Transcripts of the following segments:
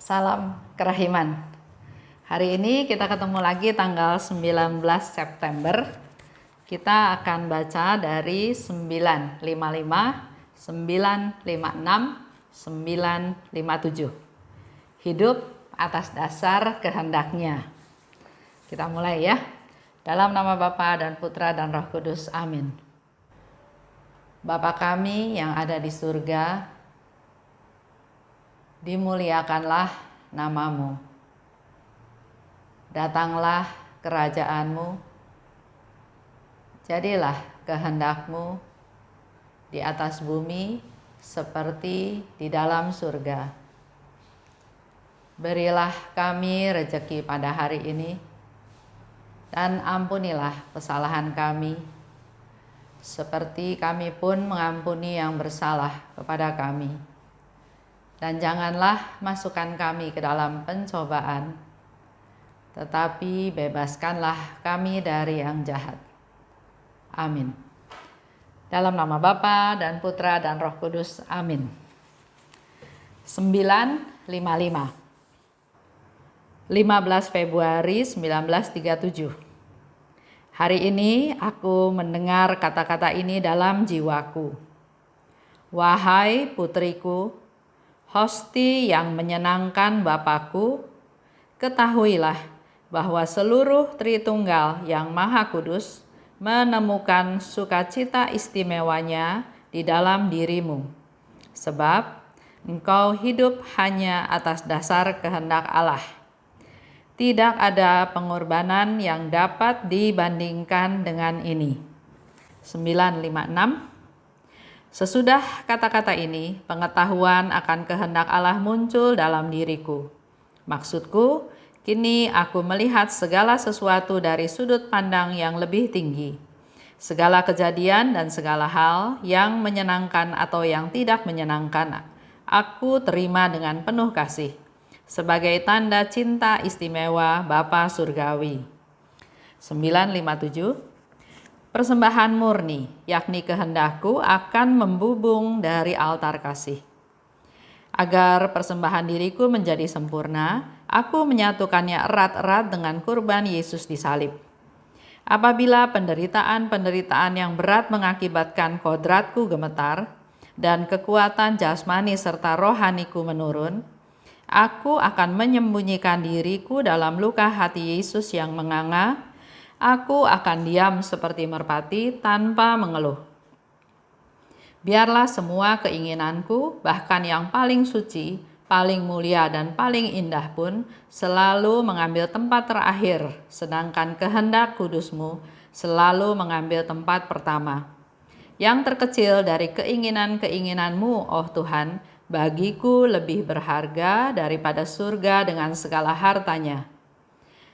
Salam kerahiman. Hari ini kita ketemu lagi tanggal 19 September. Kita akan baca dari 955, 956, 957. Hidup atas dasar kehendaknya. Kita mulai ya. Dalam nama Bapa dan Putra dan Roh Kudus. Amin. Bapa kami yang ada di surga, dimuliakanlah namamu. Datanglah kerajaanmu. Jadilah kehendakmu di atas bumi seperti di dalam surga. Berilah kami rejeki pada hari ini, dan ampunilah kesalahan kami, seperti kami pun mengampuni yang bersalah kepada kami. Dan janganlah masukkan kami ke dalam pencobaan, tetapi bebaskanlah kami dari yang jahat. Amin. Dalam nama Bapa dan Putra dan Roh Kudus. Amin. 955. 15 Februari 1937. Hari ini aku mendengar kata-kata ini dalam jiwaku. Wahai putriku, hosti yang menyenangkan Bapakku, ketahuilah bahwa seluruh Tritunggal yang Maha Kudus menemukan sukacita istimewanya di dalam dirimu, sebab engkau hidup hanya atas dasar kehendak Allah. Tidak ada pengorbanan yang dapat dibandingkan dengan ini. 956. Sesudah kata-kata ini, pengetahuan akan kehendak Allah muncul dalam diriku. Maksudku, kini aku melihat segala sesuatu dari sudut pandang yang lebih tinggi. Segala kejadian dan segala hal yang menyenangkan atau yang tidak menyenangkan, aku terima dengan penuh kasih, sebagai tanda cinta istimewa Bapa Surgawi. 957. Persembahan murni, yakni kehendakku, akan membubung dari altar kasih. Agar persembahan diriku menjadi sempurna, aku menyatukannya erat-erat dengan kurban Yesus di salib. Apabila penderitaan-penderitaan yang berat mengakibatkan kodratku gemetar dan kekuatan jasmani serta rohaniku menurun, aku akan menyembunyikan diriku dalam luka hati Yesus yang menganga. Aku akan diam seperti merpati tanpa mengeluh. Biarlah semua keinginanku, bahkan yang paling suci, paling mulia, dan paling indah pun selalu mengambil tempat terakhir, sedangkan kehendak kudusmu selalu mengambil tempat pertama. Yang terkecil dari keinginan-keinginanmu, oh Tuhan, bagiku lebih berharga daripada surga dengan segala hartanya.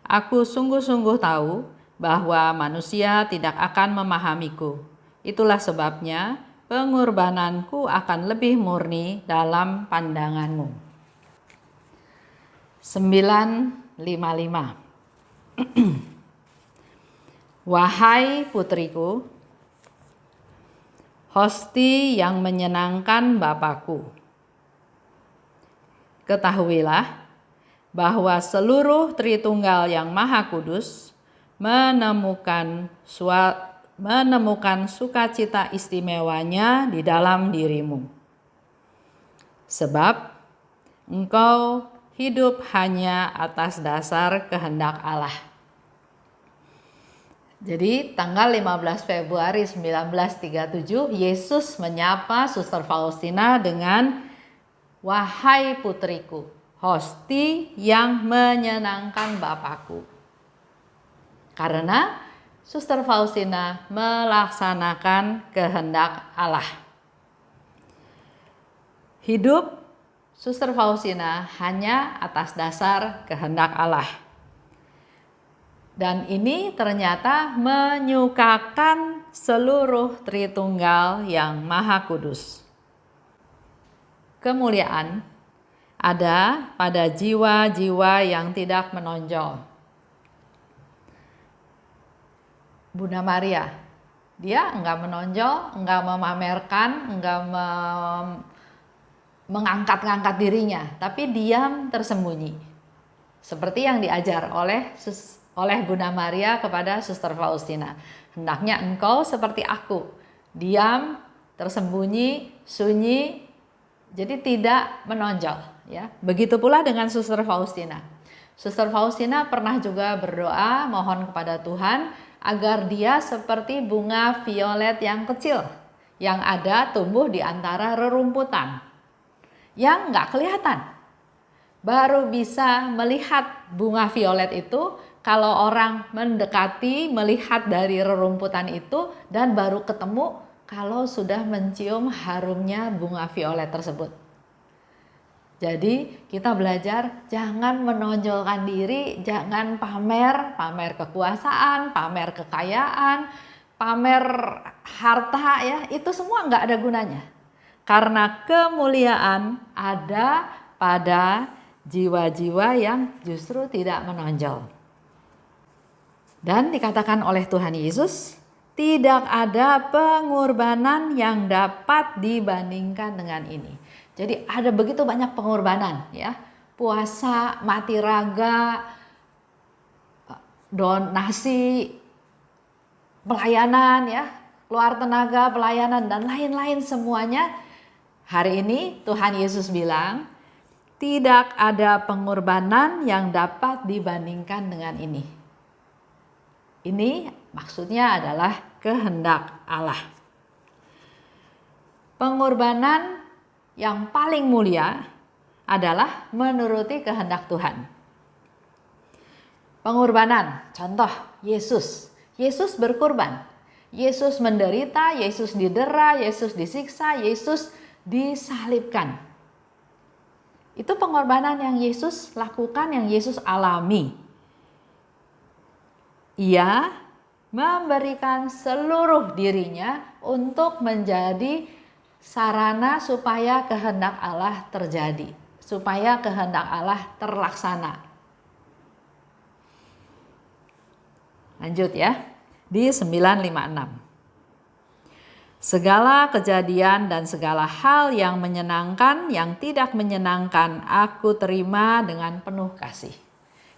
Aku sungguh-sungguh tahu bahwa manusia tidak akan memahamiku. Itulah sebabnya pengorbananku akan lebih murni dalam pandanganmu. 955. Wahai putriku, hosti yang menyenangkan Bapakku, ketahuilah bahwa seluruh Tritunggal yang Maha Kudus menemukan sukacita istimewanya di dalam dirimu, sebab engkau hidup hanya atas dasar kehendak Allah. Jadi tanggal 15 Februari 1937, Yesus menyapa Suster Faustina dengan wahai putriku, hosti yang menyenangkan Bapakku. Karena Suster Faustina melaksanakan kehendak Allah. Hidup Suster Faustina hanya atas dasar kehendak Allah. Dan ini ternyata menyukakan seluruh Tritunggal yang Maha Kudus. Kemuliaan ada pada jiwa-jiwa yang tidak menonjol. Bunda Maria, dia enggak menonjol, enggak memamerkan, enggak mengangkat-ngangkat dirinya, tapi diam tersembunyi. Seperti yang diajar oleh Bunda Maria kepada Suster Faustina. Hendaknya engkau seperti aku, diam, tersembunyi, sunyi, jadi tidak menonjol. Ya, begitu pula dengan Suster Faustina. Suster Faustina pernah juga berdoa mohon kepada Tuhan agar dia seperti bunga violet yang kecil yang ada tumbuh di antara rerumputan yang nggak kelihatan. Baru bisa melihat bunga violet itu kalau orang mendekati, melihat dari rerumputan itu, dan baru ketemu kalau sudah mencium harumnya bunga violet tersebut. Jadi kita belajar jangan menonjolkan diri, jangan pamer kekuasaan, pamer kekayaan, pamer harta, ya itu semua nggak ada gunanya. Karena kemuliaan ada pada jiwa-jiwa yang justru tidak menonjol. Dan dikatakan oleh Tuhan Yesus, tidak ada pengorbanan yang dapat dibandingkan dengan ini. Jadi ada begitu banyak pengorbanan, ya. Puasa, mati raga, donasi, pelayanan, ya, keluar tenaga, pelayanan dan lain-lain semuanya. Hari ini Tuhan Yesus bilang, tidak ada pengorbanan yang dapat dibandingkan dengan ini. Ini maksudnya adalah kehendak Allah. Pengorbanan yang paling mulia adalah menuruti kehendak Tuhan. Pengorbanan, contoh Yesus. Yesus berkorban. Yesus menderita, Yesus didera, Yesus disiksa, Yesus disalibkan. Itu pengorbanan yang Yesus lakukan, yang Yesus alami. Ia memberikan seluruh dirinya untuk menjadi sarana supaya kehendak Allah terjadi, supaya kehendak Allah terlaksana. Lanjut ya, di 956. Segala kejadian dan segala hal yang menyenangkan, yang tidak menyenangkan, aku terima dengan penuh kasih.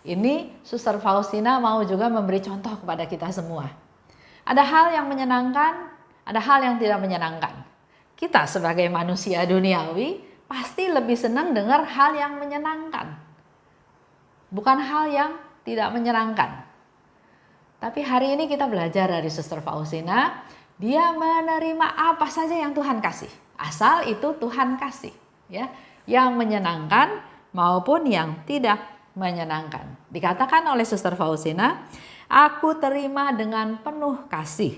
Ini Suster Faustina mau juga memberi contoh kepada kita semua. Ada hal yang menyenangkan, ada hal yang tidak menyenangkan. Kita sebagai manusia duniawi pasti lebih senang dengar hal yang menyenangkan, bukan hal yang tidak menyenangkan. Tapi hari ini kita belajar dari Suster Faustina, dia menerima apa saja yang Tuhan kasih, asal itu Tuhan kasih, ya, yang menyenangkan maupun yang tidak menyenangkan. Dikatakan oleh Suster Faustina, aku terima dengan penuh kasih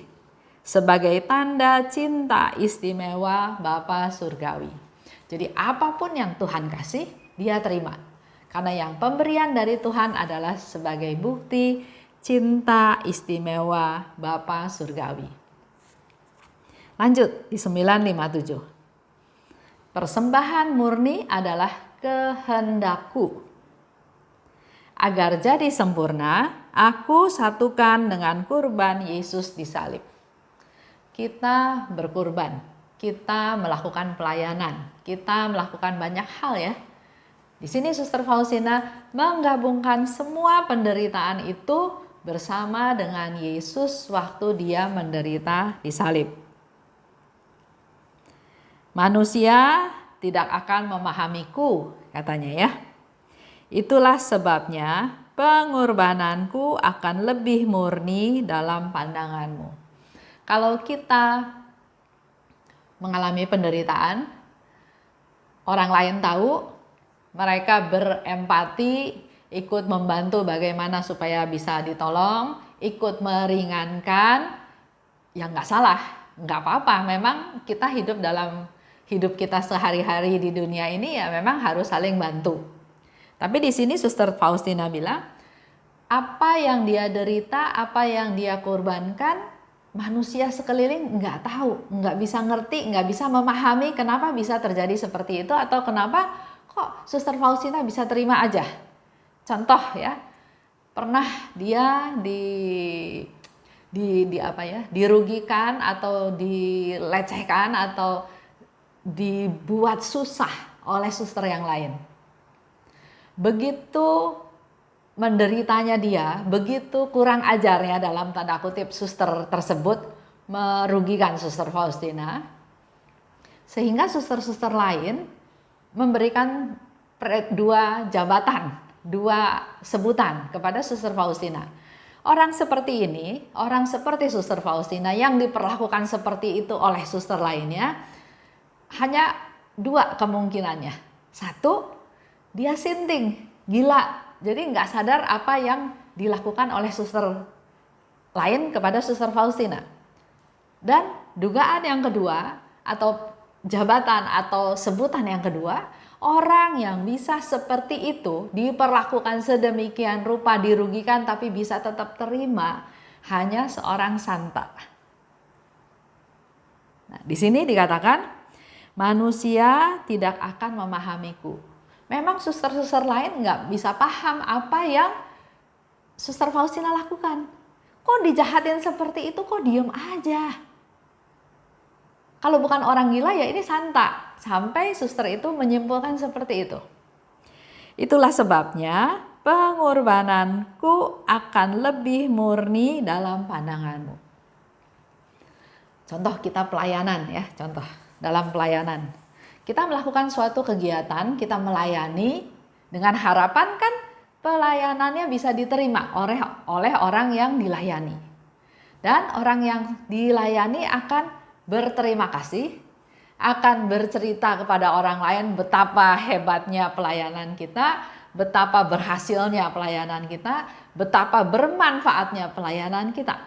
sebagai tanda cinta istimewa Bapa Surgawi. Jadi apapun yang Tuhan kasih, dia terima. Karena yang pemberian dari Tuhan adalah sebagai bukti cinta istimewa Bapa Surgawi. Lanjut di 957. Persembahan murni adalah kehendakku. Agar jadi sempurna, aku satukan dengan kurban Yesus disalib. Kita berkurban, kita melakukan pelayanan, kita melakukan banyak hal ya. Di sini Suster Faustina menggabungkan semua penderitaan itu bersama dengan Yesus waktu dia menderita disalib. Manusia tidak akan memahamiku, katanya ya. Itulah sebabnya pengorbananku akan lebih murni dalam pandanganmu. Kalau kita mengalami penderitaan, orang lain tahu, mereka berempati, ikut membantu bagaimana supaya bisa ditolong, ikut meringankan, ya nggak salah, nggak apa-apa. Memang kita hidup dalam hidup kita sehari-hari di dunia ini ya memang harus saling bantu. Tapi di sini Suster Faustina bilang, apa yang dia derita, apa yang dia korbankan, manusia sekeliling nggak tahu, nggak bisa ngerti, nggak bisa memahami kenapa bisa terjadi seperti itu atau kenapa kok Suster Faustina bisa terima aja. Contoh ya, pernah dia dirugikan atau dilecehkan atau dibuat susah oleh suster yang lain. Begitu menderitanya dia, begitu kurang ajarnya dalam tanda kutip suster tersebut merugikan suster Faustina, sehingga suster-suster lain memberikan dua jabatan, dua sebutan kepada suster Faustina. Orang seperti ini, orang seperti suster Faustina yang diperlakukan seperti itu oleh suster lainnya, hanya dua kemungkinannya. Satu, dia sinting, gila, jadi nggak sadar apa yang dilakukan oleh suster lain kepada suster Faustina. Dan dugaan yang kedua atau jabatan atau sebutan yang kedua, orang yang bisa seperti itu diperlakukan sedemikian rupa, dirugikan tapi bisa tetap terima, hanya seorang santa. Nah, di sini dikatakan manusia tidak akan memahamiku. Memang suster-suster lain nggak bisa paham apa yang suster Faustina lakukan. Kok dijahatin seperti itu, kok diem aja? Kalau bukan orang gila ya ini santa. Sampai suster itu menyimpulkan seperti itu. Itulah sebabnya pengorbananku akan lebih murni dalam pandanganmu. Contoh kita pelayanan ya, contoh dalam pelayanan. Kita melakukan suatu kegiatan, kita melayani dengan harapan kan pelayanannya bisa diterima oleh orang yang dilayani. Dan orang yang dilayani akan berterima kasih, akan bercerita kepada orang lain betapa hebatnya pelayanan kita, betapa berhasilnya pelayanan kita, betapa bermanfaatnya pelayanan kita.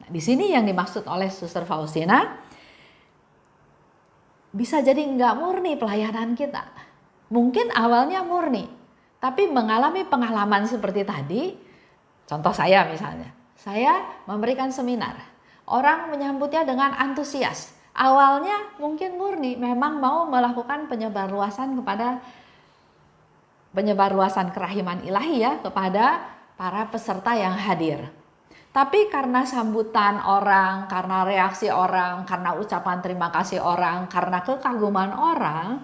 Nah, di sini yang dimaksud oleh Suster Faustina, bisa jadi nggak murni pelayanan kita. Mungkin awalnya murni, tapi mengalami pengalaman seperti tadi, contoh saya misalnya, saya memberikan seminar, orang menyambutnya dengan antusias. Awalnya mungkin murni, memang mau melakukan penyebarluasan kerahiman ilahi ya kepada para peserta yang hadir. Tapi karena sambutan orang, karena reaksi orang, karena ucapan terima kasih orang, karena kekaguman orang,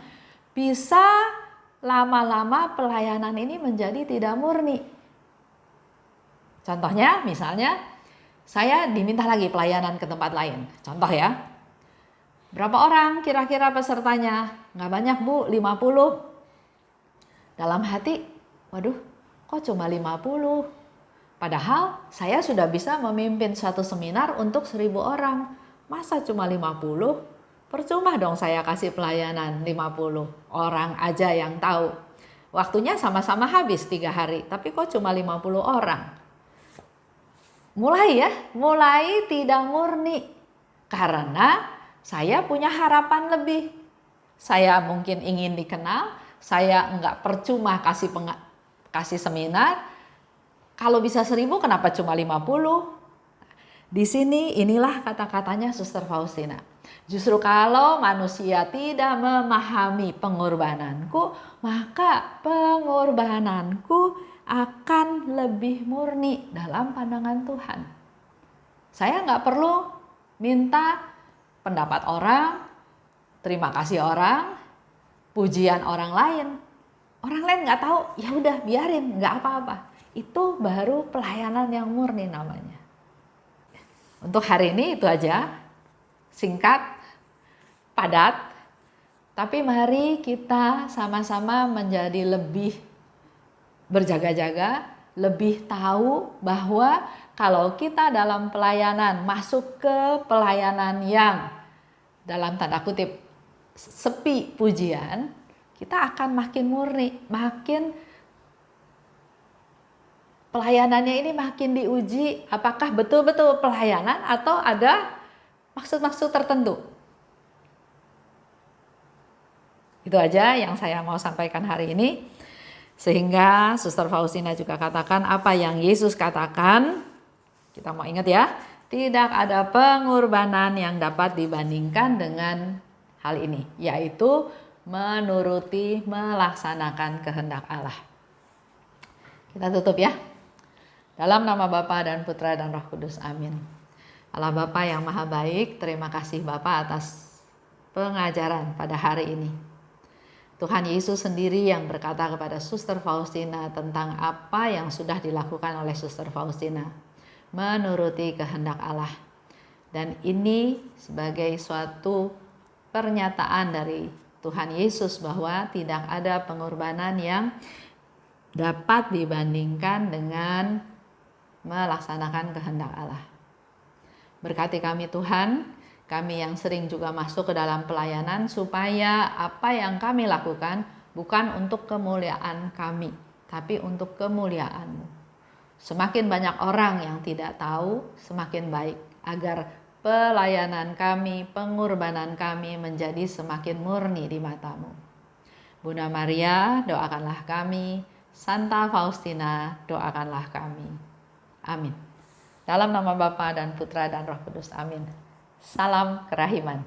bisa lama-lama pelayanan ini menjadi tidak murni. Contohnya misalnya saya diminta lagi pelayanan ke tempat lain. Contoh ya, berapa orang kira-kira pesertanya? Nggak banyak bu, 50. Dalam hati, waduh kok cuma 50? Padahal saya sudah bisa memimpin suatu seminar untuk 1.000 orang. Masa cuma 50? Percuma dong saya kasih pelayanan 50 orang aja yang tahu. Waktunya sama-sama habis 3 hari, tapi kok cuma 50 orang? Mulai tidak murni. Karena saya punya harapan lebih. Saya mungkin ingin dikenal, saya enggak percuma kasih seminar. Kalau bisa 1.000 kenapa cuma 50? Di sini inilah kata-katanya Suster Faustina. Justru kalau manusia tidak memahami pengorbananku, maka pengorbananku akan lebih murni dalam pandangan Tuhan. Saya nggak perlu minta pendapat orang, terima kasih orang, pujian orang lain. Orang lain nggak tahu, ya udah biarin, nggak apa-apa. Itu baru pelayanan yang murni namanya. Untuk hari ini itu aja, singkat, padat, tapi mari kita sama-sama menjadi lebih berjaga-jaga, lebih tahu bahwa kalau kita dalam pelayanan masuk ke pelayanan yang dalam tanda kutip sepi pujian, kita akan makin murni, makin pelayanannya ini makin diuji apakah betul-betul pelayanan atau ada maksud-maksud tertentu. Itu aja yang saya mau sampaikan hari ini. Sehingga Suster Faustina juga katakan apa yang Yesus katakan. Kita mau ingat ya, tidak ada pengorbanan yang dapat dibandingkan dengan hal ini, yaitu menuruti melaksanakan kehendak Allah. Kita tutup ya. Dalam nama Bapa dan Putra dan Roh Kudus, amin. Allah Bapa yang maha baik, terima kasih Bapa atas pengajaran pada hari ini. Tuhan Yesus sendiri yang berkata kepada Suster Faustina tentang apa yang sudah dilakukan oleh Suster Faustina, menuruti kehendak Allah. Dan ini sebagai suatu pernyataan dari Tuhan Yesus bahwa tidak ada pengorbanan yang dapat dibandingkan dengan melaksanakan kehendak Allah. Berkati kami Tuhan, kami yang sering juga masuk ke dalam pelayanan, supaya apa yang kami lakukan bukan untuk kemuliaan kami, tapi untuk kemuliaan-Mu. Semakin banyak orang yang tidak tahu, semakin baik, agar pelayanan kami, pengorbanan kami menjadi semakin murni di mata-Mu. Bunda Maria, doakanlah kami. Santa Faustina, doakanlah kami. Amin. Dalam nama Bapa dan Putra dan Roh Kudus. Amin. Salam kerahiman.